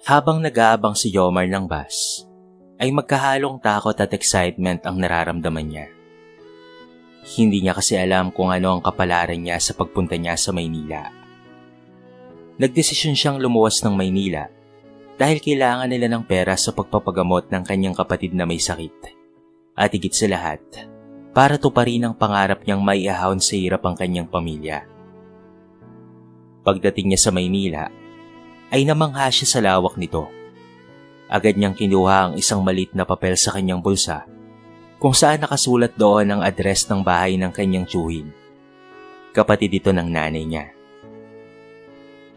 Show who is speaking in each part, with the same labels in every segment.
Speaker 1: Habang nag-aabang si Jomar ng bus, ay magkahalong takot at excitement ang nararamdaman niya. Hindi niya kasi alam kung ano ang kapalaran niya sa pagpunta niya sa Maynila. Nagdesisyon siyang lumuwas ng Maynila dahil kailangan nila ng pera sa pagpapagamot ng kanyang kapatid na may sakit. At higit sa lahat, para tuparin ang pangarap niyang maiahon sa hirap ang kanyang pamilya. Pagdating niya sa Maynila, ay namangha siya sa lawak nito. Agad niyang kinuha ang isang maliit na papel sa kanyang bulsa kung saan nakasulat doon ang address ng bahay ng kanyang tiyuhin. Kapatid ito ng nanay niya.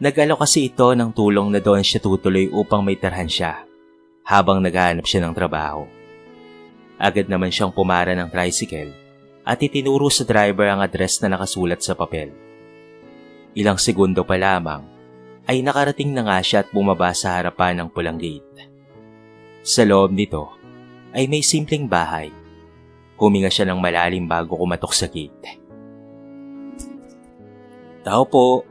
Speaker 1: Nag-alok kasi ito ng tulong na doon siya tutuloy upang may tarhan siya habang naghahanap siya ng trabaho. Agad naman siyang pumara ng tricycle at itinuro sa driver ang address na nakasulat sa papel. Ilang segundo pa lamang ay nakarating na nga siya at bumaba sa harapan ng pulang gate. Sa loob nito ay may simpleng bahay. Huminga siya ng malalim bago kumatok sa gate. Tao po.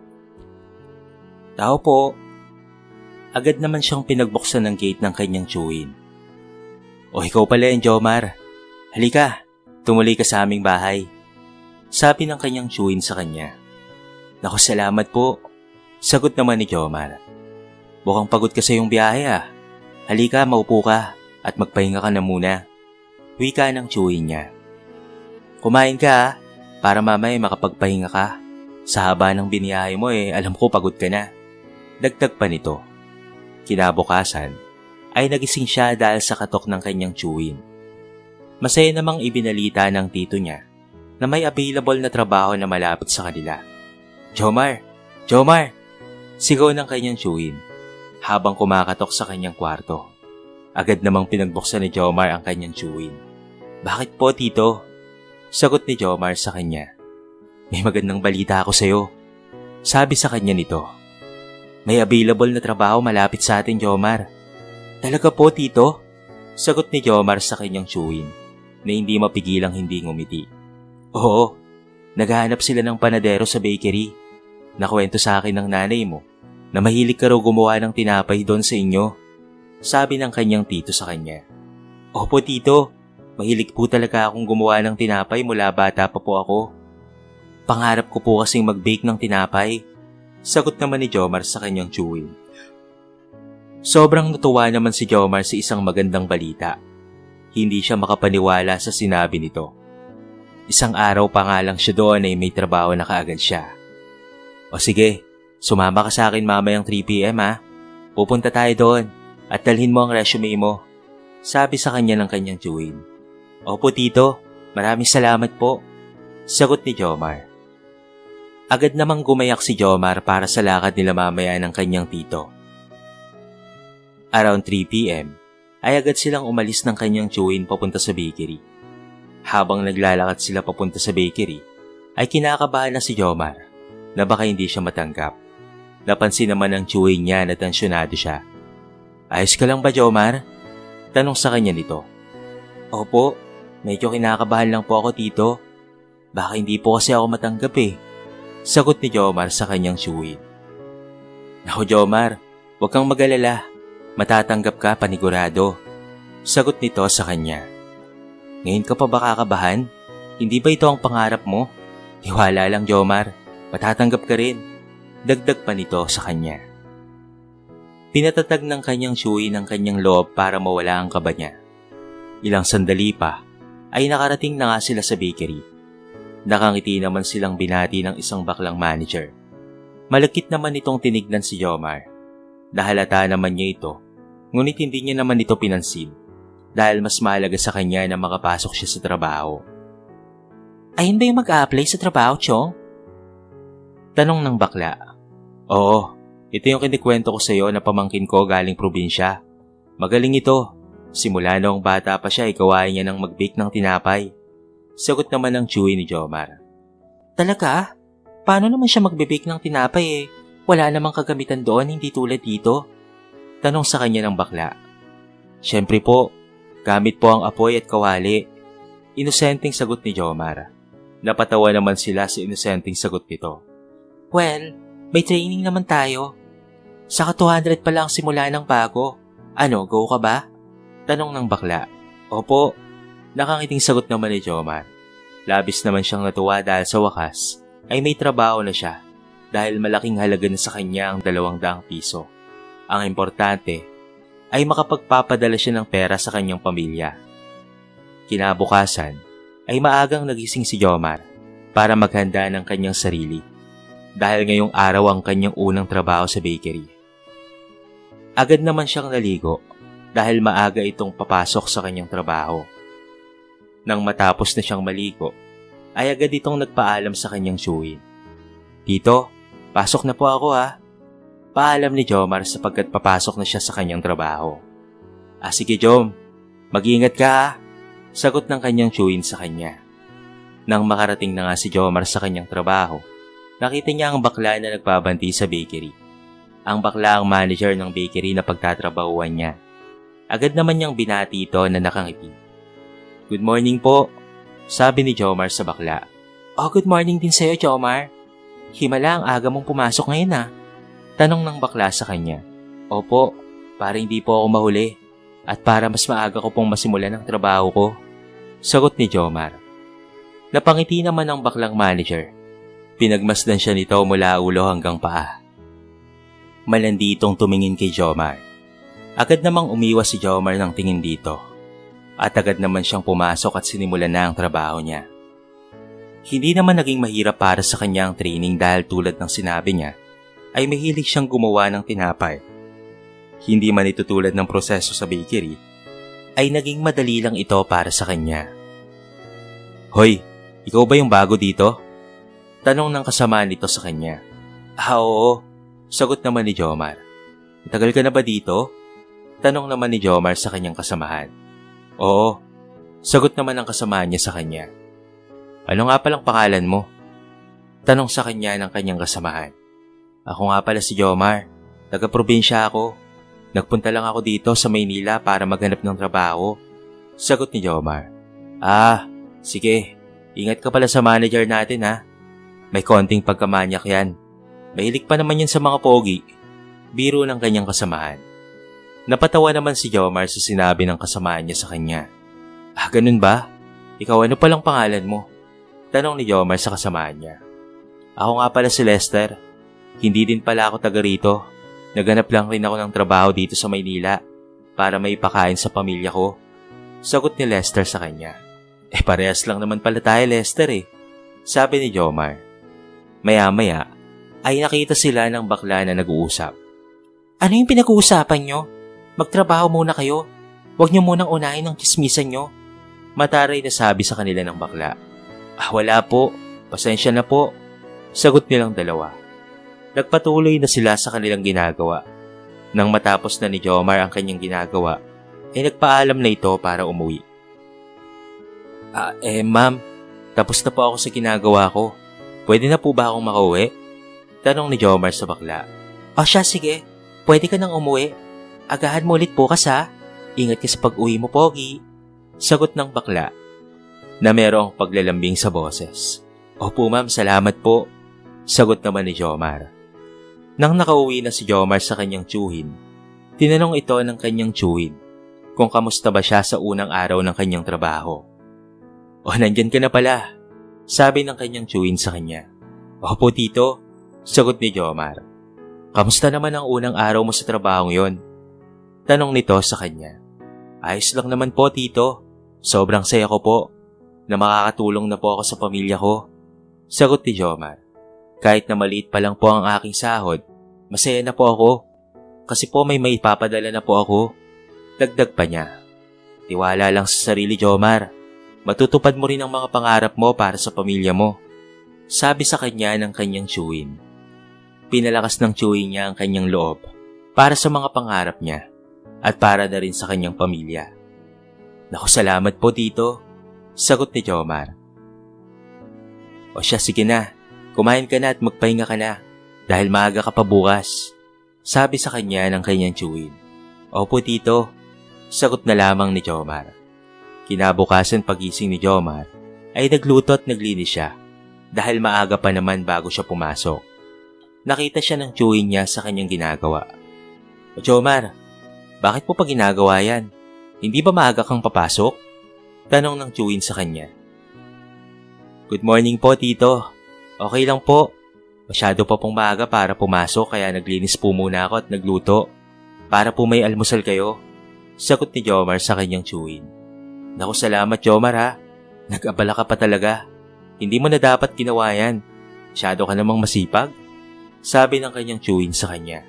Speaker 1: Tao po. Agad naman siyang pinagbuksan ng gate ng kanyang tiyuhin. O ikaw pala yan, Jomar. Halika, tumuloy ka sa aming bahay. Sabi ng kanyang tiyuhin sa kanya. Naku, salamat po. Sagot naman ni Jomar. Mukhang pagod ka sa iyong biyahe ah. Halika, maupo ka at magpahinga ka na muna. Wika ng tiyuhin niya. Kumain ka ah, para mamaya makapagpahinga ka. Sa haba ng biniyahe mo alam ko pagod ka na. Dagdag pa nito. Kinabukasan ay nagising siya dahil sa katok ng kanyang tiyuhin. Masaya namang ibinalita ng tito niya na may available na trabaho na malapit sa kanila. Jomar! Jomar! Sigaw ng kanyang tiyuhin habang kumakatok sa kanyang kwarto. Agad namang pinagbuksan ni Jomar ang kanyang tiyuhin. Bakit po, tito? Sagot ni Jomar sa kanya. May magandang balita ako sa'yo. Sabi sa kanya nito. May available na trabaho malapit sa atin, Jomar. Talaga po, tito? Sagot ni Jomar sa kanyang tiyuhin na hindi mapigilang hindi ngumiti. Oo, naghahanap sila ng panadero sa bakery. Nakwento sa akin ng nanay mo na mahilig ka raw gumawa ng tinapay doon sa inyo. Sabi ng kanyang tito sa kanya. Opo, tito. Mahilig po talaga akong gumawa ng tinapay mula bata pa po ako. Pangarap ko po kasing mag-bake ng tinapay. Sagot naman ni Jomar sa kanyang tiyuhin. Sobrang natuwa naman si Jomar sa isang magandang balita. Hindi siya makapaniwala sa sinabi nito. Isang araw pa nga lang siya doon ay may trabaho na kaagad siya. O sige, sumama ka sa akin mamayang 3 PM ha. Pupunta tayo doon at dalhin mo ang resume mo. Sabi sa kanya ng kanyang tiyuhin. Opo tito, maraming salamat po. Sagot ni Jomar. Agad namang gumayak si Jomar para sa lakad nila mamaya ng kanyang tito. Around 3 PM, ay agad silang umalis ng kanyang tiyuhin papunta sa bakery. Habang naglalakad sila papunta sa bakery, ay kinakabahan na si Jomar na baka hindi siya matanggap. Napansin naman ng tiyuhin niya na tensyonado siya. Ayos ka lang ba, Jomar? Tanong sa kanya nito. Opo, medyo kinakabahan lang po ako, tito. Baka hindi po kasi ako matanggap Sagot ni Jomar sa kanyang tiyuhin. Naku, Jomar, huwag kang mag-alala. Matatanggap ka panigurado. Sagot nito sa kanya. Ngayon ka pa ba kakabahan? Hindi ba ito ang pangarap mo? Tiwala lang, Jomar. Matatanggap ka rin. Dagdag pa nito sa kanya. Pinatatag ng kanyang tiyuhin ang kanyang loob para mawala ang kaba niya. Ilang sandali pa ay nakarating na nga sila sa bakery. Nakangiti naman silang binati ng isang baklang manager. Malagkit naman itong tinignan si Jomar. Nahalata naman niya ito, ngunit hindi niya naman ito pinansin dahil mas mahalaga sa kanya na makapasok siya sa trabaho. Ayun ba yung mag-a-apply sa trabaho, Chong? Tanong ng bakla. Oo, ito yung kinikwento ko sa iyo na pamangkin ko galing probinsya. Magaling ito. Simula noong bata pa siya ay gawain niya ng mag-bake ng tinapay. Sagot naman ng tiyuhin ni Jomar. Talaga? Paano naman siya magbe-bake ng tinapay Wala namang kagamitan doon, hindi tulad dito. Tanong sa kanya ng bakla. Siyempre po, gamit po ang apoy at kawali. Inosenteng sagot ni Jomar. Napatawa naman sila sa inosenteng sagot nito. Well, may training naman tayo. Saka 200 pa lang simula ng bago. Ano, go ka ba? Tanong ng bakla. Opo. Nakangiting sagot naman ni Jomar. Labis naman siyang natuwa dahil sa wakas ay may trabaho na siya dahil malaking halaga na sa kanya ang 200 piso. Ang importante ay makapagpapadala siya ng pera sa kanyang pamilya. Kinabukasan ay maagang nagising si Jomar para maghanda ng kanyang sarili dahil ngayong araw ang kanyang unang trabaho sa bakery. Agad naman siyang naligo dahil maaga itong papasok sa kanyang trabaho. Nang matapos na siyang maligo, ay agad itong nagpaalam sa kanyang tiyuhin. Tito, pasok na po ako ha. Paalam ni Jomar sapagkat papasok na siya sa kanyang trabaho. Sige Jom, mag-iingat ka ha. Sagot ng kanyang tiyuhin sa kanya. Nang makarating na nga si Jomar sa kanyang trabaho, nakita niya ang bakla na nagbabanti sa bakery. Ang bakla ang manager ng bakery na pagtatrabahuan niya. Agad naman niyang binati ito na nakangiti. Good morning po, sabi ni Jomar sa bakla. Good morning din sa'yo, Jomar. Himala ang aga mong pumasok ngayon ha. Tanong ng bakla sa kanya. Opo, para hindi po ako mahuli at para mas maaga ko pong masimulan ang trabaho ko. Sagot ni Jomar. Napangiti naman ang baklang manager. Pinagmasdan siya nito mula ulo hanggang paa. Malandi itong tumingin kay Jomar. Agad namang umiwas si Jomar ng tingin dito. At agad naman siyang pumasok at sinimulan na ang trabaho niya. Hindi naman naging mahirap para sa kanya ang training dahil tulad ng sinabi niya, ay mahilig siyang gumawa ng tinapay. Hindi man ito tulad ng proseso sa bakery, ay naging madali lang ito para sa kanya. Hoy, ikaw ba yung bago dito? Tanong ng kasama nito sa kanya. Oo, sagot naman ni Jomar. Tagal ka na ba dito? Tanong naman ni Jomar sa kanyang kasamahan. Oo, sagot naman ang kasama niya sa kanya. Ano nga palang pangalan mo? Tanong sa kanya ng kanyang kasamahan. Ako nga pala si Jomar, taga-probinsya ako. Nagpunta lang ako dito sa Maynila para maghanap ng trabaho. Sagot ni Jomar. Sige, ingat ka pala sa manager natin ha. May konting pagkamanyak yan. Mahilig pa naman yan sa mga pogi. Biro ng kanyang kasamahan. Napatawa naman si Jomar sa sinabi ng kasamahan niya sa kanya. Ganun ba? Ikaw ano palang pangalan mo? Tanong ni Jomar sa kasamahan niya. Ako nga pala si Lester. Hindi din pala ako taga rito. Naghanap lang rin ako ng trabaho dito sa Maynila para may pakain sa pamilya ko. Sagot ni Lester sa kanya. Parehas lang naman pala tayo Lester Sabi ni Jomar. Maya-maya ay nakita sila ng bakla na nag-uusap. Ano yung pinag-uusapan nyo? Magtrabaho muna kayo. Huwag niyo munang unahin ang tsismisan nyo. Mataray na sabi sa kanila ng bakla. Wala po. Pasensya na po. Sagot nilang dalawa. Nagpatuloy na sila sa kanilang ginagawa. Nang matapos na ni Jomar ang kanyang ginagawa, nagpaalam na ito para umuwi. Ma'am, tapos na po ako sa ginagawa ko. Pwede na po ba akong makauwi? Tanong ni Jomar sa bakla. Siya, sige. Pwede ka nang umuwi. Agahan mo ulit bukas ha. Ingat ka sa pag-uwi mo, Pogi. Sagot ng bakla na merong paglalambing sa boses. Opo ma'am, salamat po. Sagot naman ni Jomar. Nang nakauwi na si Jomar sa kanyang tiyuhin, tinanong ito ng kanyang tiyuhin kung kamusta ba siya sa unang araw ng kanyang trabaho. Nandyan ka na pala. Sabi ng kanyang tiyuhin sa kanya. Opo tito. Sagot ni Jomar. Kamusta naman ang unang araw mo sa trabaho yon? Tanong nito sa kanya. Ayos lang naman po, tito. Sobrang saya ko po na makakatulong na po ako sa pamilya ko. Sagot ni Jomar. Kahit na maliit pa lang po ang aking sahod, masaya na po ako. Kasi po may maipapadala na po ako. Dagdag pa niya. Tiwala lang sa sarili, Jomar. Matutupad mo rin ang mga pangarap mo para sa pamilya mo. Sabi sa kanya ng kanyang tiyuhin. Pinalakas ng tiyuhin niya ang kanyang loob para sa mga pangarap niya at para na rin sa kanyang pamilya. Naku, salamat po tito. Sagot ni Jomar. Siya, sige na. Kumain ka na at magpahinga ka na dahil maaga ka pa bukas. Sabi sa kanya ng kanyang tiyuhin. Opo tito. Sagot na lamang ni Jomar. Kinabukasan pagising ni Jomar ay nagluto at naglinis siya dahil maaga pa naman bago siya pumasok. nakita siya ng chewin niya sa kanyang ginagawa. O Jomar, bakit po pa ginagawa yan? Hindi ba maaga kang papasok? Tanong ng chewin sa kanya. Good morning po, Tito. Okay lang po. Masyado pa pong maaga para pumasok kaya naglinis po muna ako at nagluto. Para po may almusal kayo. Sagot ni Jomar sa kanyang chewin. Naku, salamat Jomar ha. Nag-abala ka pa talaga. Hindi mo na dapat ginawa yan. Masyado ka namang masipag. Sabi ng kanyang chewin sa kanya.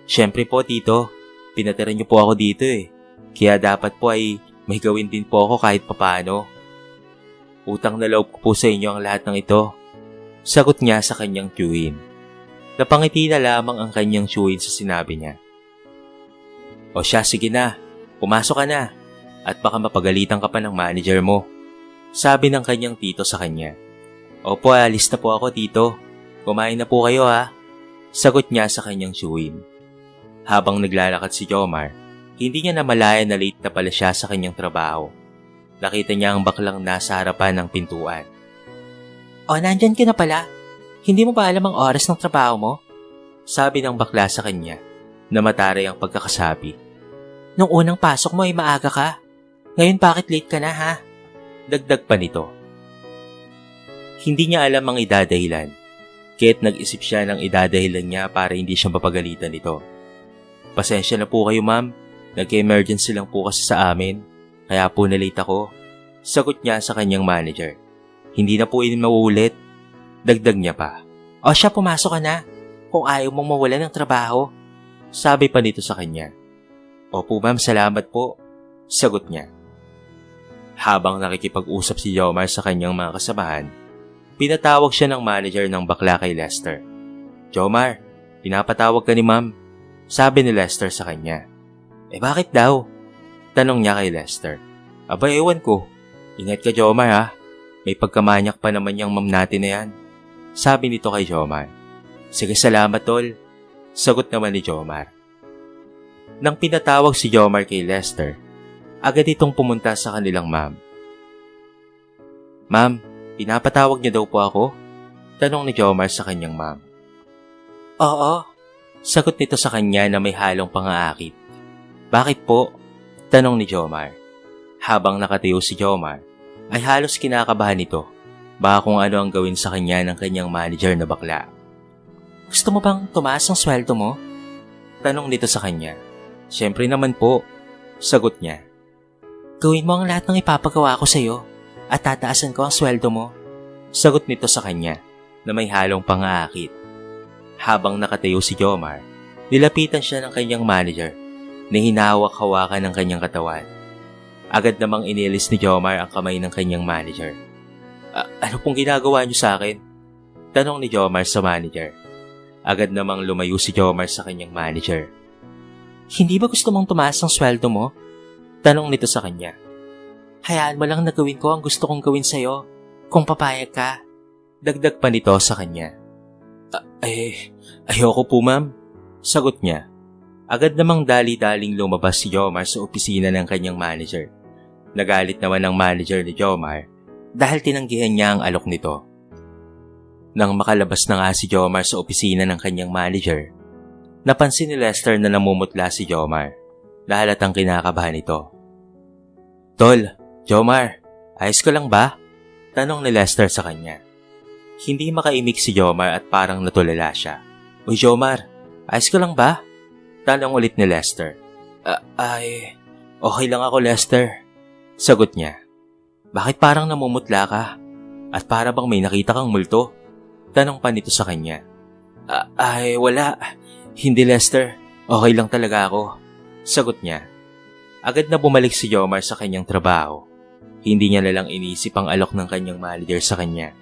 Speaker 1: Siyempre po, Tito. Pinatira niyo po ako dito eh. Kaya dapat po ay may gawin din po ako kahit papaano. Utang na loob ko po sa inyo ang lahat ng ito. Sagot niya sa kanyang chewin. Napangiti na lamang ang kanyang chewin sa sinabi niya. O siya, sige na. Pumasok ka na. At baka mapagalitan ka pa ng manager mo. Sabi ng kanyang tito sa kanya. Opo, alis na po ako, Tito. Kumain na po kayo ha. Sagot niya sa kanyang chewin. Habang naglalakad si Jomar, hindi niya namalayan na late na pala siya sa kanyang trabaho. Nakita niya ang baklang nasa harapan ng pintuan. O, nandyan ka na pala. Hindi mo ba alam ang oras ng trabaho mo? Sabi ng bakla sa kanya na mataray ang pagkakasabi. Nung unang pasok mo ay maaga ka. Ngayon bakit late ka na ha? Dagdag pa nito. Hindi niya alam ang idadahilan. Kaya't nag-isip siya ng idadahilan niya para hindi siya mapagalitan nito. Pasensya na po kayo ma'am. Nag-emergency lang po kasi sa amin. Kaya po na-late ako. Sagot niya sa kanyang manager. Hindi na po ini mauulit. Dagdag niya pa. O siya, pumasok ka na. Kung ayaw mong mawala ng trabaho. Sabi pa nito sa kanya. Opo ma'am, salamat po. Sagot niya. Habang nakikipag-usap si Jomar sa kanyang mga kasamahan, pinatawag siya ng manager ng bakla kay Lester. Jomar, pinapatawag ka ni ma'am. Sabi ni Lester sa kanya. Bakit daw? Tanong niya kay Lester. Aba, ewan ko. Ingat ka Jomar ha. May pagkamanyak pa naman yung ma'am natin na yan. Sabi nito kay Jomar. Sige, salamat tol. Sagot naman ni Jomar. Nang pinatawag si Jomar kay Lester, agad itong pumunta sa kanilang ma'am. Ma'am, pinapatawag niya daw po ako? Tanong ni Jomar sa kanyang ma'am. Oo. Sagot nito sa kanya na may halong pangaakit. Bakit po? Tanong ni Jomar. Habang nakatayo si Jomar, ay halos kinakabahan nito. Baka kung ano ang gawin sa kanya ng kanyang manager na bakla. Gusto mo bang tumaas ang sweldo mo? Tanong nito sa kanya. Siyempre naman po. Sagot niya. Gawin mo ang lahat ng ipapagawa ko sa iyo at tataasan ko ang sweldo mo. Sagot nito sa kanya na may halong pangaakit. Habang nakatayo si Jomar, nilapitan siya ng kanyang manager na hinahawak-hawakan ng kanyang katawan. Agad namang inilis ni Jomar ang kamay ng kanyang manager. Ano pong ginagawa niyo sa akin? Tanong ni Jomar sa manager. Agad namang lumayo si Jomar sa kanyang manager. Hindi ba gusto mong tumaas ang sweldo mo? Tanong nito sa kanya. Hayaan mo lang na gawin ko ang gusto kong gawin sa'yo kung papayag ka. Dagdag pa nito sa kanya. Ayoko po ma'am. Sagot niya. Agad namang dali-daling lumabas si Jomar sa opisina ng kanyang manager. Nagalit naman ang manager ni Jomar dahil tinanggihan niya ang alok nito. Nang makalabas na nga si Jomar sa opisina ng kanyang manager, napansin ni Lester na namumutla si Jomar dahil at ang kinakabahan nito. Tol, Jomar, ayos ka lang ba? Tanong ni Lester sa kanya. Hindi makaimik si Jomar at parang natulala siya. Uy Jomar, ayos ka lang ba? Tanong ulit ni Lester. Okay lang ako Lester. Sagot niya. Bakit parang namumutla ka? At para bang may nakita kang multo? Tanong pa nito sa kanya. Wala. Hindi Lester. Okay lang talaga ako. Sagot niya. Agad na bumalik si Jomar sa kanyang trabaho. Hindi niya nalang inisip ang alok ng kanyang manager sa kanya.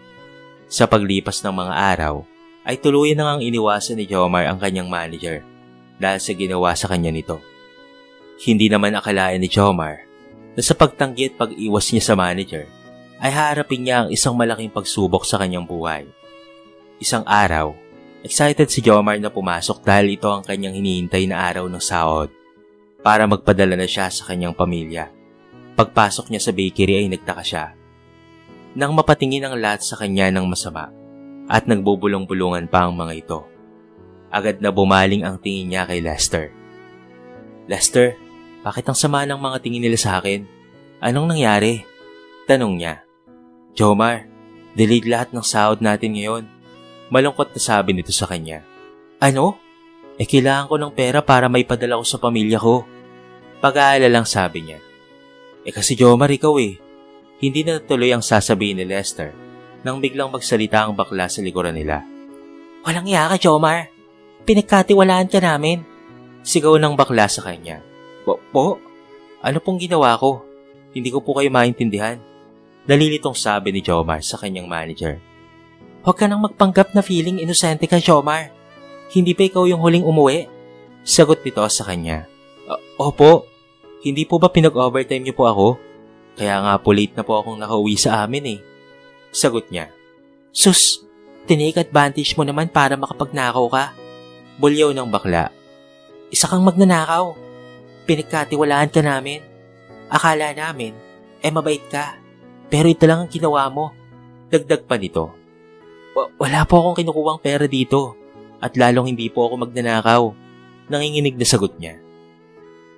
Speaker 1: Sa paglipas ng mga araw, ay tuluyan na ngang iniwasan ni Jomar ang kanyang manager dahil sa ginawa sa kanya nito. Hindi naman akalain ni Jomar na sa pagtanggi at pag-iwas niya sa manager, ay haharapin niya ang isang malaking pagsubok sa kanyang buhay. Isang araw, excited si Jomar na pumasok dahil ito ang kanyang hinihintay na araw ng sahod para magpadala na siya sa kanyang pamilya. Pagpasok niya sa bakery ay nagtaka siya. Nang mapatingin ang lahat sa kanya ng masama at nagbubulong-bulungan pa ang mga ito, Agad na bumaling ang tingin niya kay Lester. Lester, bakit ang sama ng mga tingin nila sa akin? Anong nangyari? Tanong niya. Jomar, delayed lahat ng sahod natin ngayon. Malungkot na sabi nito sa kanya. Ano? Kailangan ko ng pera para may padala ko sa pamilya ko. Pag-aalalang sabi niya. Kasi Jomar, ikaw Hindi na natuloy ang sasabihin ni Lester nang biglang magsalita ang bakla sa likuran nila. Walang iya ka, Jomar. Pinagkatiwalaan ka namin. Sigaw ng bakla sa kanya. Po? Ano pong ginawa ko? Hindi ko po kayo maintindihan. Nalilitong sabi ni Jomar sa kanyang manager. Huwag ka nang magpanggap na feeling inosente ka, Jomar. Hindi pa ikaw yung huling umuwi? Sagot nito sa kanya. Opo. Hindi po ba pinag-overtime niyo po ako? Kaya nga po late na po akong nakauwi sa amin Sagot niya. Sus, tinake advantage mo naman para makapagnakaw ka. Bulyaw ng bakla. Isa kang magnanakaw. Pinagkatiwalaan ka namin. Akala namin, mabait ka. Pero ito lang ang ginawa mo. Dagdag pa nito. Wala po akong kinukuhang pera dito. At lalong hindi po ako magnanakaw. Nanginginig na sagot niya.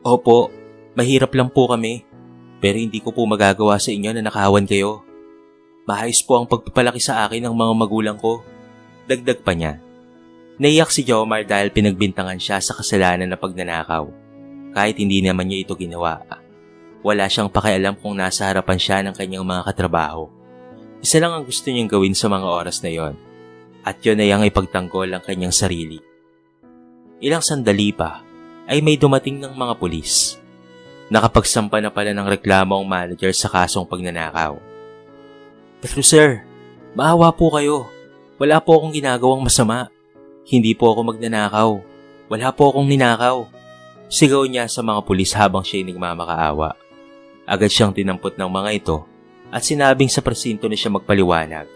Speaker 1: Opo, mahirap lang po kami. Pero hindi ko po magagawa sa inyo na nakawan kayo. Maayos po ang pagpapalaki sa akin ng mga magulang ko. Dagdag pa niya. Naiyak si Jomar dahil pinagbintangan siya sa kasalanan na pagnanakaw. Kahit hindi naman niya ito ginawa. Wala siyang pakialam kung nasa harapan siya ng kanyang mga katrabaho. Isa lang ang gusto niyang gawin sa mga oras na yon. At yun ay ang ipagtanggol ang kanyang sarili. Ilang sandali pa ay may dumating ng mga pulis. Nakapagsampa na pala ng reklamo ang manager sa kasong pagnanakaw. Pero sir, maawa po kayo. Wala po akong ginagawang masama. Hindi po ako magnanakaw. Wala po akong ninakaw. Sigaw niya sa mga pulis habang siya'y nagmamakaawa. Agad siyang tinampot ng mga ito at sinabing sa presinto na siya magpaliwanag.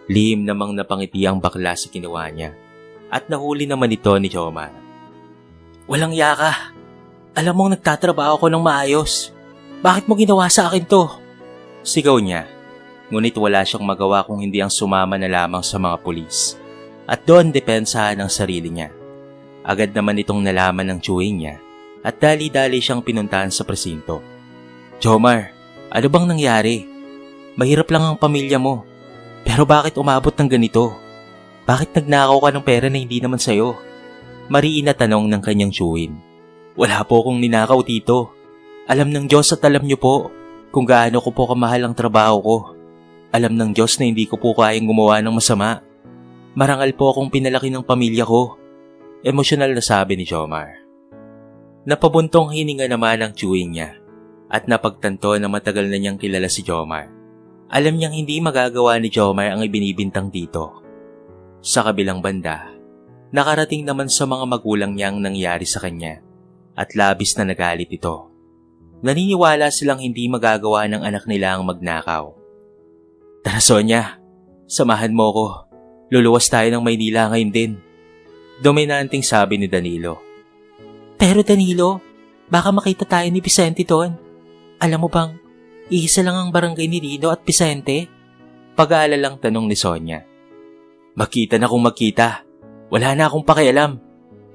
Speaker 1: Lihim namang napangiti ang bakla sa ginawa niya at nahuli naman ito ni Jomar. Walang yaka. Alam mong nagtatrabaho ko ng maayos. Bakit mo ginawa sa akin to? Sigaw niya. Ngunit wala siyang magawa kung hindi ang sumama na lamang sa mga pulis. At doon depensahan ang sarili niya. Agad naman itong nalaman ng chewing niya at dali-dali siyang pinuntahan sa presinto. Jomar, ano bang nangyari? Mahirap lang ang pamilya mo. Pero bakit umabot ng ganito? Bakit nagnakaw ka ng pera na hindi naman sayo? Mariin na tanong ng kanyang chewin. Wala po akong ninakaw tito. Alam ng Diyos at alam niyo po kung gaano ko po kamahal ang trabaho ko. Alam ng Diyos na hindi ko po kayang gumawa ng masama. Marangal po akong pinalaki ng pamilya ko. Emosyonal na sabi ni Jomar. Napabuntong hininga naman ang chewing niya at napagtanto na matagal na niyang kilala si Jomar. Alam niyang hindi magagawa ni Jomar ang ibinibintang dito. Sa kabilang banda, nakarating naman sa mga magulang niyang nangyari sa kanya at labis na nagalit ito. Naniniwala silang hindi magagawa ng anak nila ang magnakaw. Tara Sonia, samahan mo ko. Luluwas tayo ng Maynila ngayon din. Dominanting sabi ni Danilo. Pero Danilo, baka makita tayo ni Vicente doon. Alam mo bang, iisa lang ang barangay ni Rino at Vicente? Pag-aalalang tanong ni Sonia. Makita na kung makita. Wala na akong pakialam.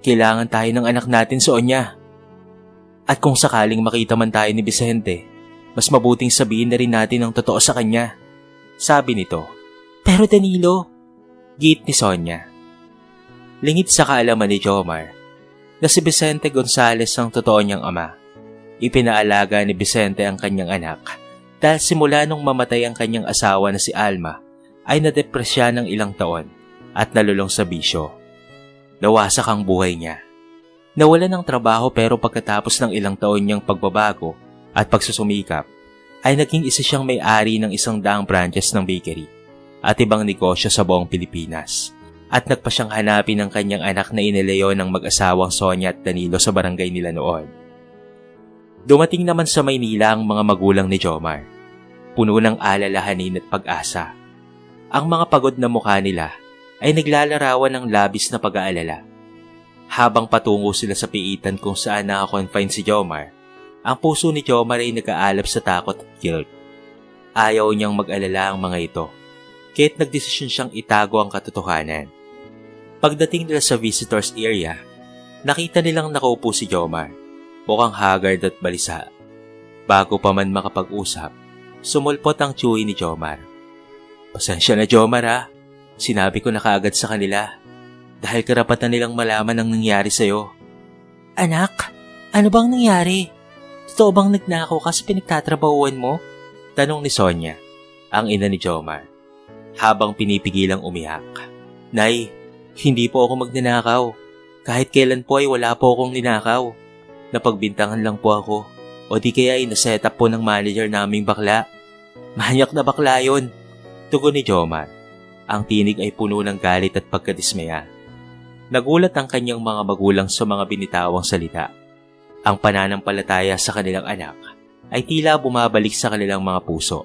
Speaker 1: Kailangan tayo ng anak natin, Sonia. At kung sakaling makita man tayo ni Vicente, mas mabuting sabihin na rin natin ang totoo sa kanya. Sabi nito. Pero Danilo, giit ni Sonia. Lingid sa kaalaman ni Jomar na si Vicente Gonzales ang totoo niyang ama. Ipinaalaga ni Vicente ang kanyang anak dahil simula nung mamatay ang kanyang asawa na si Alma ay nadepresya ng ilang taon at nalulong sa bisyo. Nawasak ang buhay niya. Nawalan ng trabaho pero pagkatapos ng ilang taon niyang pagbabago at pagsusumikap ay naging isa siyang may-ari ng 100 branches ng bakery at ibang negosyo sa buong Pilipinas. At nagpa siyang hanapin ng kanyang anak na inileyo ng mag-asawang Sonia at Danilo sa barangay nila noon. Dumating naman sa Maynila ang mga magulang ni Jomar, puno ng alalahanin at pag-asa. Ang mga pagod na mukha nila ay naglalarawan ng labis na pag-aalala. Habang patungo sila sa piitan kung saan nakakonfine si Jomar, ang puso ni Jomar ay nag-aalab sa takot at guilt. Ayaw niyang mag-alala ang mga ito, kaya't nagdesisyon siyang itago ang katotohanan. Pagdating nila sa visitors area, nakita nilang nakaupo si Jomar, mukhang haggard at balisa. Bago pa man makapag-usap, sumulpot ang Chewy ni Jomar. Pasensya na Jomar ha, sinabi ko na kaagad sa kanila dahil karapatan nilang malaman ang nangyari sa'yo. Anak, ano bang nangyari? Totoo bang nagnakaw ka sa pinagtatrabahuan mo? Tanong ni Sonia, ang ina ni Jomar, habang pinipigilang umiyak. Nay, hindi po ako magnanakaw. Kahit kailan po ay wala po akong ninakaw. Napagbintangan lang po ako. O di kaya ay naset up po ng manager naming bakla. Manyak na bakla yun. Tugon ni Jomar. Ang tinig ay puno ng galit at pagkadismaya. Nagulat ang kanyang mga magulang sa mga binitawang salita. Ang pananampalataya sa kanilang anak ay tila bumabalik sa kanilang mga puso.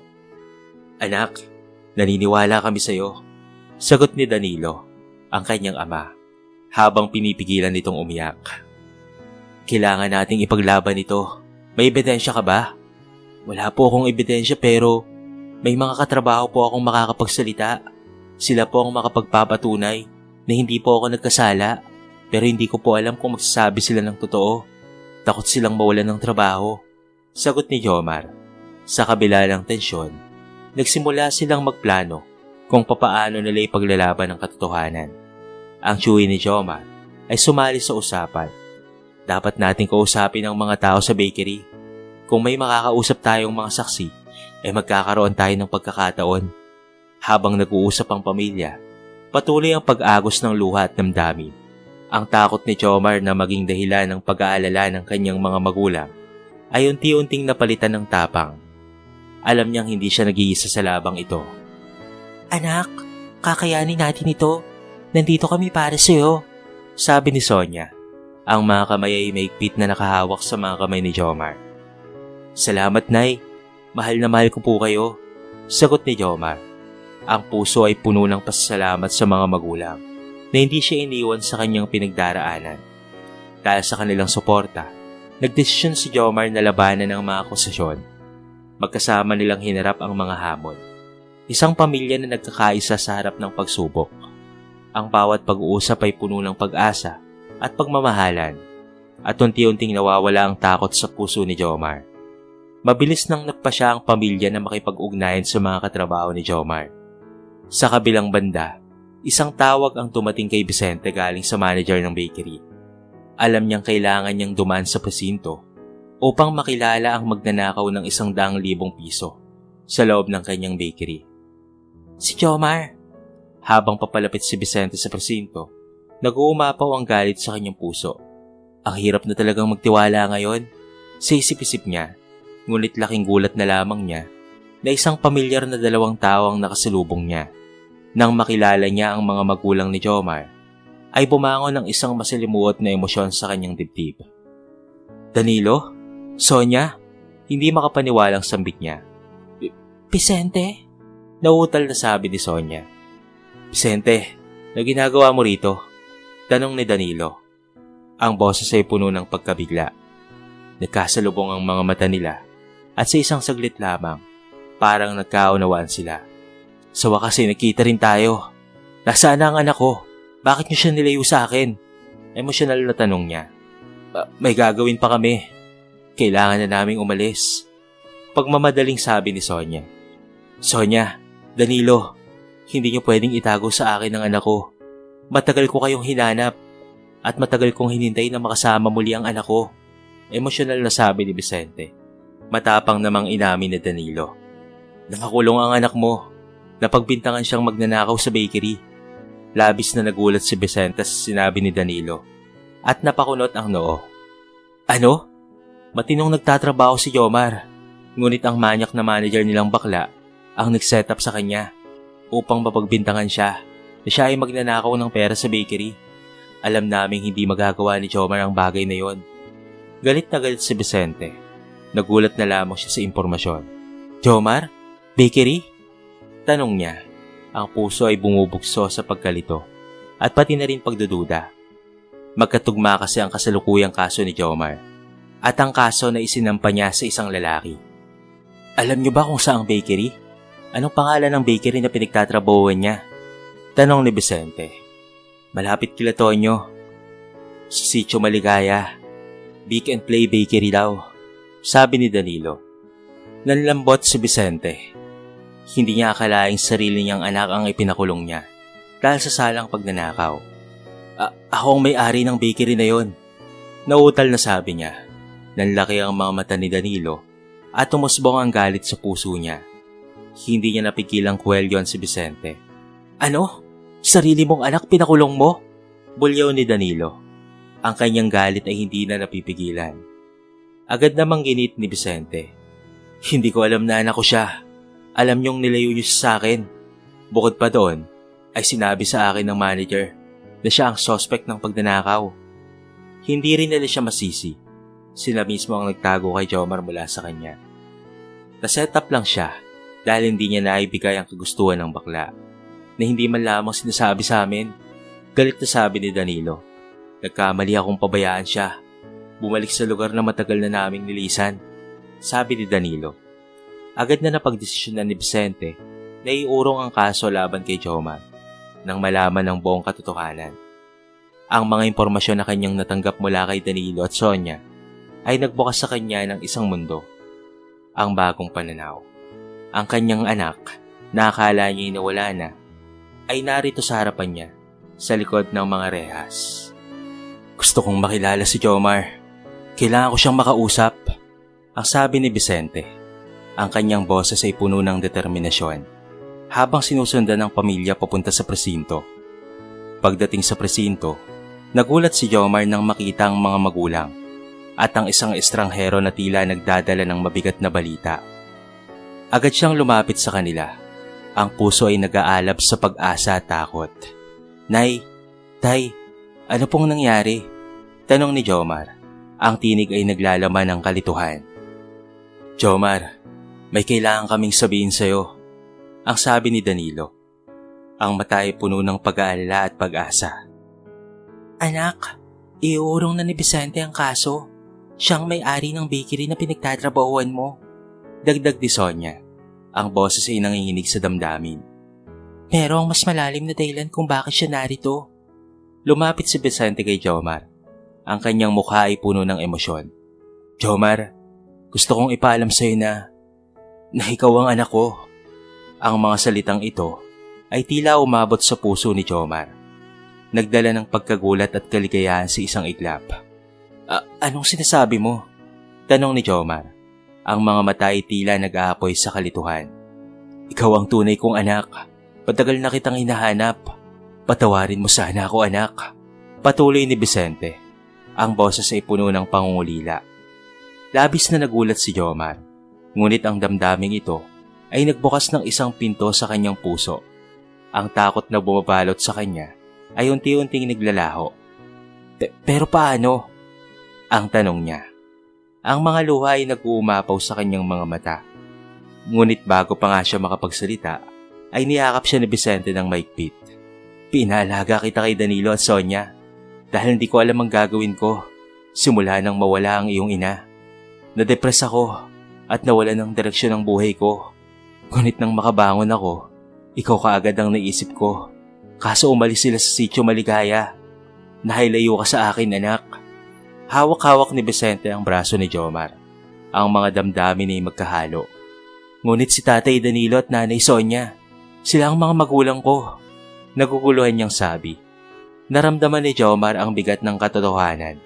Speaker 1: Anak, naniniwala kami sa iyo. Sagot ni Danilo, ang kanyang ama, habang pinipigilan nitong umiyak. Kailangan nating ipaglaban ito. May ebidensya ka ba? Wala po akong ebidensya pero may mga katrabaho po akong makakapagsalita. Sila po ang makapagpapatunay na hindi po ako nagkasala pero hindi ko po alam kung magsasabi sila ng totoo. Takot silang mawalan ng trabaho. Sagot ni Jomar. Sa kabila ng tensyon, nagsimula silang magplano kung papaano nila ipaglalaban ang katotohanan. Ang Chewy ni Jomar ay sumali sa usapan. Dapat nating kausapin ang mga tao sa bakery. Kung may makakausap tayong mga saksi, ay magkakaroon tayo ng pagkakataon. Habang nag-uusap ang pamilya, patuloy ang pag-agos ng luha at damdamin. Ang takot ni Jomar na maging dahilan ng pag-aalala ng kanyang mga magulang ay unti-unting napalitan ng tapang. Alam niyang hindi siya nag-iisa sa labang ito. Anak, kakayanin natin ito. Nandito kami para sa'yo, sabi ni Sonia. Ang mga kamay ay maigpit na nakahawak sa mga kamay ni Jomar. Salamat, Nay. Mahal na mahal ko po kayo, sagot ni Jomar. Ang puso ay puno ng pasasalamat sa mga magulang na hindi siya iniwan sa kanyang pinagdaraanan. Dahil sa kanilang suporta, nagdesisyon si Jomar na labanan ang mga akusasyon. Magkasama nilang hinarap ang mga hamon. Isang pamilya na nagkakaisa sa harap ng pagsubok. Ang bawat pag-uusap ay puno ng pag-asa at pagmamahalan, at unti-unting nawawala ang takot sa puso ni Jomar. Mabilis nang nagpasya ang pamilya na makipag-ugnayan sa mga katrabaho ni Jomar. Sa kabilang banda, isang tawag ang tumating kay Vicente galing sa manager ng bakery. Alam niyang kailangan niyang dumaan sa presinto upang makilala ang magnanakaw ng 100,000 piso sa loob ng kanyang bakery. Si Jomar! Habang papalapit si Vicente sa presinto, nag-uumapaw ang galit sa kanyang puso. Ang hirap na talagang magtiwala ngayon, sa isip-isip niya, ngunit laking gulat na lamang niya na isang pamilyar na 2 tao ang nakasalubong niya. Nang makilala niya ang mga magulang ni Jomar, ay bumangon ng isang masalimuot na emosyon sa kanyang dibdib. Danilo? Sonia? Hindi makapaniwalang sambit niya. Vicente? Nauutal na sabi ni Sonia. Vicente, na ginagawa mo rito? Tanong ni Danilo. Ang boses ay puno ng pagkabigla. Nagkasalubong ang mga mata nila at sa isang saglit lamang, parang nagkaunawaan sila. Sa wakas ay nakita rin tayo. Nasaan na ang anak ko? Bakit niyo siya nilayo sa akin? Emosyonal na tanong niya. May gagawin pa kami. Kailangan na naming umalis. Pagmamadaling sabi ni Sonia. Sonia, Danilo, hindi niyo pwedeng itago sa akin ang anak ko. Matagal ko kayong hinanap at matagal kong hinintay na makasama muli ang anak ko. Emosyonal na sabi ni Vicente. Matapang namang inamin ni Danilo. Nakakulong ang anak mo. Napagbintangan siyang magnanakaw sa bakery. Labis na nagulat si Vicente sa sinabi ni Danilo at napakunot ang noo. Ano? Matinong nagtatrabaho si Jomar. Ngunit ang manyak na manager nilang bakla ang nag-set up sa kanya upang mapagbintangan siya na siya ay magnanakaw ng pera sa bakery. Alam naming hindi magagawa ni Jomar ang bagay na yon. Galit na galit si Vicente. Nagulat na lamang siya sa impormasyon. Jomar? Bakery? Tanong niya. Ang puso ay bumubugso sa pagkalito at pati na rin pagdududa. Magkatugma kasi ang kasalukuyang kaso ni Jomar at ang kaso na isinampa niya sa isang lalaki. Alam niyo ba kung saang bakery? Anong pangalan ng bakery na pinagtatrabahuan niya? Tanong ni Vicente. Malapit kila Tonyo. Sa Sitio Maligaya. Bake and Play Bakery daw, sabi ni Danilo. Nanlambot si Vicente. Hindi niya akalaing sarili niyang anak ang ipinakulong niya dahil sa salang pagnanakaw. Ako ang may-ari ng bakery na yon. Nautal na sabi niya. Nanlaki ang mga mata ni Danilo at tumusbong ang galit sa puso niya. Hindi niya napigilang kuwelyon si Vicente. Ano? Sarili mong anak pinakulong mo? Bulyaw ni Danilo. Ang kanyang galit ay hindi na napipigilan. Agad namang ginit ni Vicente. Hindi ko alam na anak ko siya. Alam niyong nilayo niyo sa akin. Bukod pa doon, ay sinabi sa akin ng manager na siya ang suspect ng pagnanakaw. Hindi rin nila siya masisi. Sila mismo ang nagtago kay Jomar mula sa kanya. Na-set up lang siya dahil hindi niya naibigay ang kagustuhan ng bakla na hindi man lamang sinasabi sa amin. Galit na sabi ni Danilo. Nagkamali akong pabayaan siya. Bumalik sa lugar na matagal na naming nilisan, sabi ni Danilo. Agad na napagdesisyonan ni Vicente na iurong ang kaso laban kay Jomar nang malaman ng buong katotohanan. Ang mga impormasyon na kanyang natanggap mula kay Danilo at Sonia ay nagbukas sa kanya ng isang mundo. Ang bagong pananaw. Ang kanyang anak na akala niya nawala na ay narito sa harapan niya sa likod ng mga rehas. Gusto kong makilala si Jomar. Kailangan ko siyang makausap, ang sabi ni Vicente. Ang kanyang boses ay puno ng determinasyon habang sinusundan ng pamilya papunta sa presinto. Pagdating sa presinto, nagulat si Jomar nang makita ang mga magulang at ang isang estranghero na tila nagdadala ng mabigat na balita. Agad siyang lumapit sa kanila. Ang puso ay nag-aalab sa pag-asa at takot. Nay, Tay, ano pong nangyari? Tanong ni Jomar. Ang tinig ay naglalaman ng kalituhan. Jomar, may kailangan kaming sabihin sa'yo, ang sabi ni Danilo. Ang mata ay puno ng pag-aalala at pag-asa. Anak, iurong na ni Vicente ang kaso. Siyang may-ari ng bakery na pinagtatrabahuan mo. Dagdag ni Sonia. Ang boses ay nanginginig sa damdamin. Pero ang mas malalim na dahilan kung bakit siya narito. Lumapit si Vicente kay Jomar. Ang kanyang mukha ay puno ng emosyon. Jomar, gusto kong ipaalam sa iyo na ikaw ang anak ko. Ang mga salitang ito ay tila umabot sa puso ni Jomar. Nagdala ng pagkagulat at kaligayahan sa isang iglap. Anong sinasabi mo? Tanong ni Jomar. Ang mga mata ay tila nag-aapoy sa kalituhan. Ikaw ang tunay kong anak. Patagal na kitang hinahanap. Patawarin mo sana ako, anak. Patuloy ni Vicente. Ang boses ay puno ng pangungulila. Labis na nagulat si Jomar. Ngunit ang damdaming ito ay nagbukas ng isang pinto sa kanyang puso. Ang takot na bumabalot sa kanya ay unti-unting naglalaho. Pero paano? Ang tanong niya. Ang mga luha ay nag-uumapaw sa kanyang mga mata. Ngunit bago pa nga siya makapagsalita, ay niyakap siya ni Vicente ng maigpit. Pinalaga kita kay Danilo at Sonia dahil hindi ko alam ang gagawin ko simula nang mawala ang iyong ina. Nadepress ako at nawala ng direksyon ng buhay ko. Ngunit nang makabangon ako, ikaw kaagad ang naisip ko. Kaso umalis sila sa Sitio Maligaya. Nahilayo ka sa akin, anak. Hawak-hawak ni Vicente ang braso ni Jomar. Ang mga damdamin ay magkahalo. Ngunit si Tatay Danilo at Nanay Sonia, sila ang mga magulang ko. Naguguluhan niyang sabi. Naramdaman ni Jomar ang bigat ng katotohanan.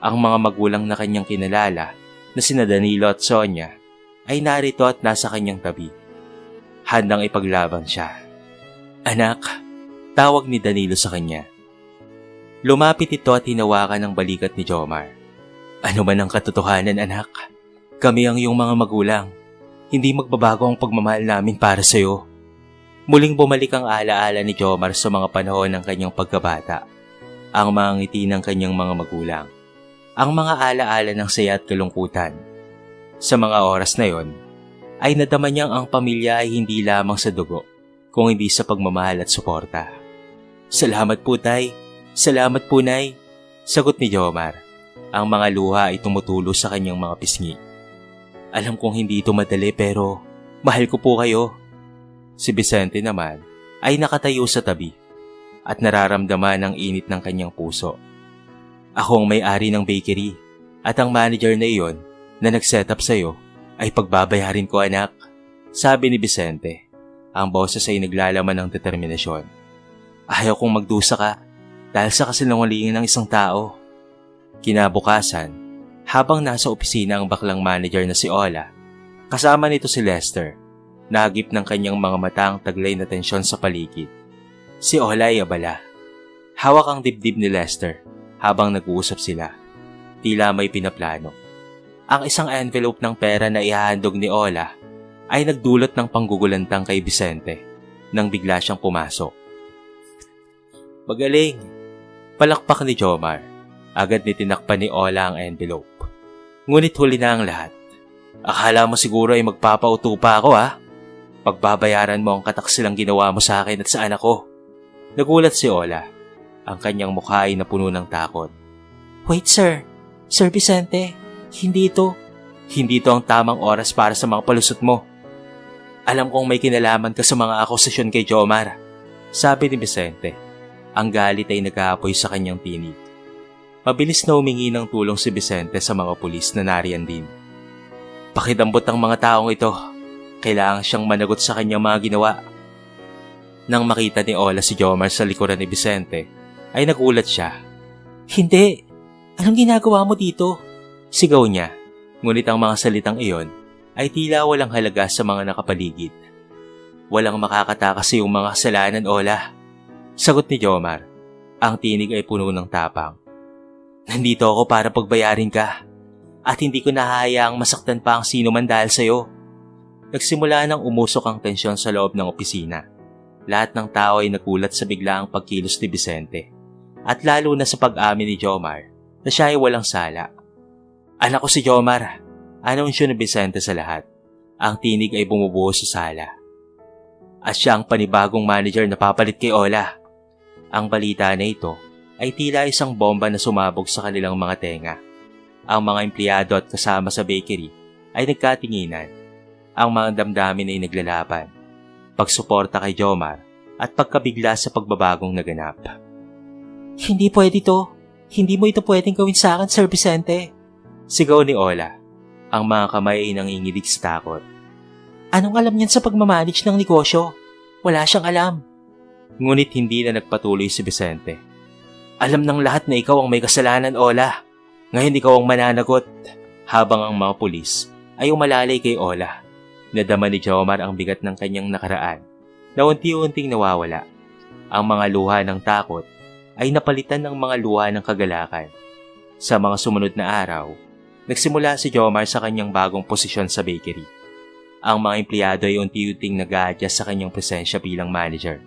Speaker 1: Ang mga magulang na kanyang kinalala na sina Danilo at Sonia ay narito at nasa kanyang tabi. Handang ipaglaban siya. Anak, tawag ni Danilo sa kanya. Lumapit ito at hinawakan ang balikat ni Jomar. Ano man ang katotohanan, anak, kami ang iyong mga magulang. Hindi magbabago ang pagmamahal namin para sa iyo. Muling bumalik ang alaala ni Jomar sa mga panahon ng kanyang pagkabata. Ang mga ngiti ng kanyang mga magulang. Ang mga alaala ng saya at kalungkutan. Sa mga oras na yon, ay nadama niyang ang pamilya ay hindi lamang sa dugo, kung hindi sa pagmamahal at suporta. Salamat po, Tay. Salamat po, Nay. Sagot ni Jomar. Ang mga luha ay tumutulo sa kanyang mga pisngi. Alam kong hindi ito madali pero mahal ko po kayo. Si Vicente naman ay nakatayo sa tabi. at nararamdaman ang init ng kanyang puso. Ako ang may-ari ng bakery at ang manager na iyon na nag-set up sa'yo ay pagbabayarin ko, anak. Sabi ni Vicente. Ang boses ay naglalaman ng determinasyon. Ayaw kong magdusa ka dahil sa kasinungalingan ng isang tao. Kinabukasan, habang nasa opisina ang baklang manager na si Ola, kasama nito si Lester, nagip ng kanyang mga mata ang taglay na tensyon sa paligid. Si Ola ay abala. Hawak ang dibdib ni Lester habang nag-uusap sila. Tila may pinaplano. Ang isang envelope ng pera na ihahandog ni Ola ay nagdulot ng panggugulantang kay Vicente nang bigla siyang pumasok. Magaling! Palakpak ni Jomar. Agad ni tinakpan ni Ola ang envelope. Ngunit huli na ang lahat. Akala mo siguro ay magpapauto pa ako, ha? Pagbabayaran mo ang kataksilang ginawa mo sa akin at sa anak ko. Nagulat si Ola. Ang kanyang mukha ay napuno ng takot. Wait, sir. Sir Vicente, hindi ito ang tamang oras para sa mga palusot mo. Alam kong may kinalaman ka sa mga akusasyon kay Jomar, sabi ni Vicente. Ang galit ay nag-aapoy sa kanyang tinig. Mabilis na humingi ng tulong si Vicente sa mga pulis na nariyan din. Pakidambot ang mga taong ito. Kailangan siyang managot sa kanyang mga ginawa. Nang makita ni Ola si Jomar sa likuran ni Vicente, ay nagulat siya. Hindi! Anong ginagawa mo dito? Sigaw niya. Ngunit ang mga salitang iyon ay tila walang halaga sa mga nakapaligid. Walang makakatakas sa iyong mga kasalanan, Ola. Sagot ni Jomar. Ang tinig ay puno ng tapang. Nandito ako para pagbayarin ka. At hindi ko nahahayaang masaktan pa ang sino man dahil sa'yo. Nagsimula nang umusok ang tensyon sa loob ng opisina. Lahat ng tao ay nagulat sa biglaang pagkilos ni Vicente. At lalo na sa pag-amin ni Jomar na siya ay walang sala. Anak ko si Jomar. Anunsyo ni Vicente sa lahat. Ang tinig ay bumubuo sa sala. At siya ang panibagong manager na papalit kay Ola. Ang balita na ito ay tila isang bomba na sumabog sa kanilang mga tenga. Ang mga empleyado at kasama sa bakery ay nagkatinginan. Ang mga damdamin ay naglalaban. Pagsuporta kay Jomar at pagkabigla sa pagbabagong naganap. Hindi pwede to. Hindi mo ito pwedeng gawin sa akin, Sir Vicente. Sigaw ni Ola. Ang mga kamay ay nanginginig sa takot. Anong alam niyan sa pagmamanage ng negosyo? Wala siyang alam. Ngunit hindi na nagpatuloy si Vicente. Alam ng lahat na ikaw ang may kasalanan, Ola. Ngayon ikaw ang mananagot. Habang ang mga pulis ay umalalay kay Ola. Nadama ni Jomar ang bigat ng kanyang nakaraan na unti-unting nawawala. Ang mga luha ng takot ay napalitan ng mga luha ng kagalakan. Sa mga sumunod na araw, nagsimula si Jomar sa kanyang bagong posisyon sa bakery. Ang mga empleyado ay unti-unting nag-a-adjust sa kanyang presensya bilang manager.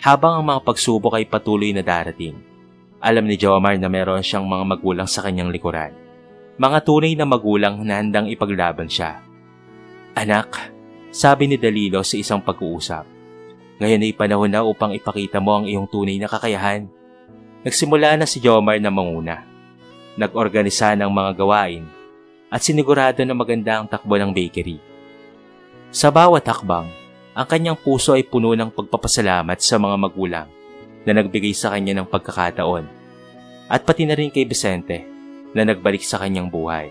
Speaker 1: Habang ang mga pagsubok ay patuloy na darating, alam ni Jomar na meron siyang mga magulang sa kanyang likuran. Mga tunay na magulang na handang ipaglaban siya. Anak, sabi ni Dalilo sa isang pag-uusap, ngayon ay panahon na upang ipakita mo ang iyong tunay na kakayahan. Nagsimula na si Jomar na manguna. Nag-organisa ng mga gawain at sinigurado na maganda ang takbo ng bakery. Sa bawat hakbang, ang kanyang puso ay puno ng pagpapasalamat sa mga magulang na nagbigay sa kanya ng pagkakataon at pati na rin kay Vicente na nagbalik sa kanyang buhay.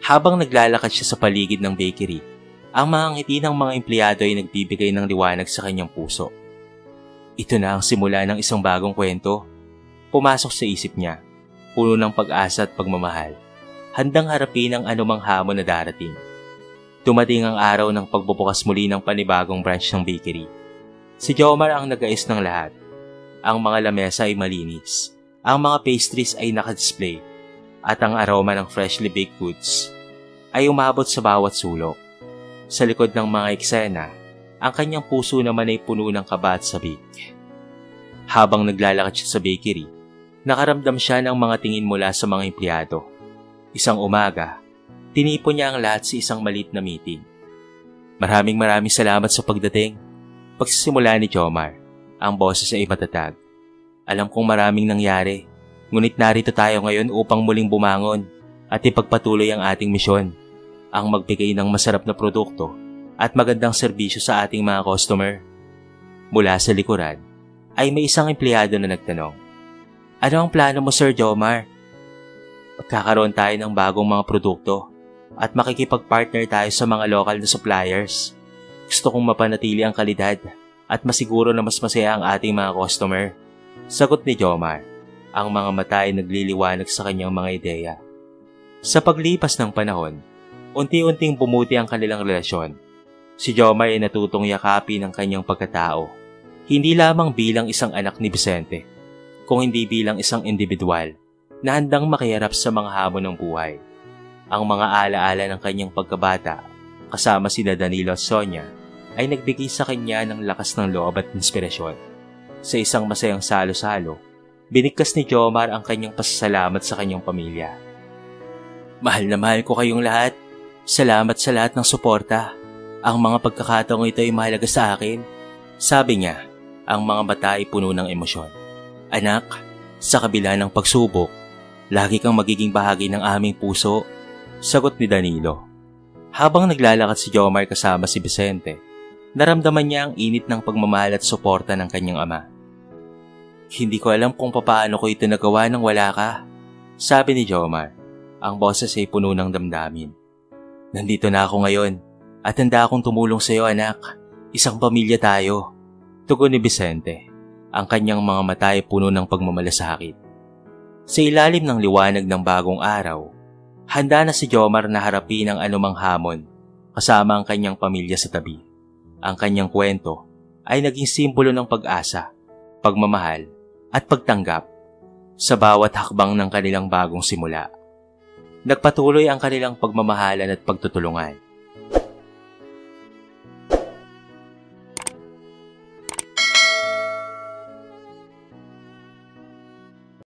Speaker 1: Habang naglalakad siya sa paligid ng bakery, ang mga ngiti ng mga empleyado ay nagbibigay ng liwanag sa kanyang puso. Ito na ang simula ng isang bagong kwento. Pumasok sa isip niya, puno ng pag-asa at pagmamahal, handang harapin ang anumang hamon na darating. Dumating ang araw ng pagbubukas muli ng panibagong branch ng bakery. Si Jomar ang nag-ayos ng lahat. Ang mga lamesa ay malinis. Ang mga pastries ay nakadisplay. At ang aroma ng freshly baked goods ay umabot sa bawat sulok. Sa likod ng mga eksena, ang kanyang puso naman ay puno ng kaba at sabik. Habang naglalakad siya sa bakery, nakaramdam siya ng mga tingin mula sa mga empleyado. Isang umaga, tinipon niya ang lahat sa isang maliit na meeting. Maraming salamat sa pagdating. Pagsisimula ni Jomar, ang boses ay matatag. Alam kong maraming nangyari, ngunit narito tayo ngayon upang muling bumangon at ipagpatuloy ang ating misyon, ang magbigay ng masarap na produkto at magandang serbisyo sa ating mga customer. Mula sa likuran, ay may isang empleyado na nagtanong, "Ano ang plano mo, Sir Jomar?" "Magkakaroon tayo ng bagong mga produkto at makikipag-partner tayo sa mga local na suppliers. Gusto kong mapanatili ang kalidad at masiguro na mas masaya ang ating mga customer." Sagot ni Jomar. Ang mga mata ay nagliliwanag sa kanyang mga ideya. Sa paglipas ng panahon, unti-unting bumuti ang kanilang relasyon. Si Jomar ay natutong yakapin ng kanyang pagkatao, hindi lamang bilang isang anak ni Vicente, kung hindi bilang isang individual na handang makiharap sa mga hamon ng buhay. Ang mga alaala ng kanyang pagkabata, kasama sina Danilo at Sonia, ay nagbigay sa kanya ng lakas ng loob at inspirasyon. Sa isang masayang salo-salo, binigkas ni Jomar ang kanyang pasasalamat sa kanyang pamilya. "Mahal na mahal ko kayong lahat. Salamat sa lahat ng suporta. Ang mga pagkakataong ito ay mahalaga sa akin." Sabi niya, ang mga mata ay puno ng emosyon. "Anak, sa kabila ng pagsubok, lagi kang magiging bahagi ng aming puso." Sagot ni Danilo. Habang naglalakad si Jomar kasama si Vicente, naramdaman niya ang init ng pagmamahal at suporta ng kanyang ama. "Hindi ko alam kung paano ko ito nagawa nang wala ka," sabi ni Jomar. Ang boses ay puno ng damdamin. "Nandito na ako ngayon at handa akong tumulong sa iyo, anak. Isang pamilya tayo." Tugon ni Vicente. Ang kanyang mga mata ay puno ng pagmamalasakit. Sa ilalim ng liwanag ng bagong araw, handa na si Jomar na harapin ang anumang hamon kasama ang kanyang pamilya sa tabi. Ang kanyang kwento ay naging simbolo ng pag-asa, pagmamahal at pagtanggap sa bawat hakbang ng kanilang bagong simula. Nagpatuloy ang kanilang pagmamahalan at pagtutulungan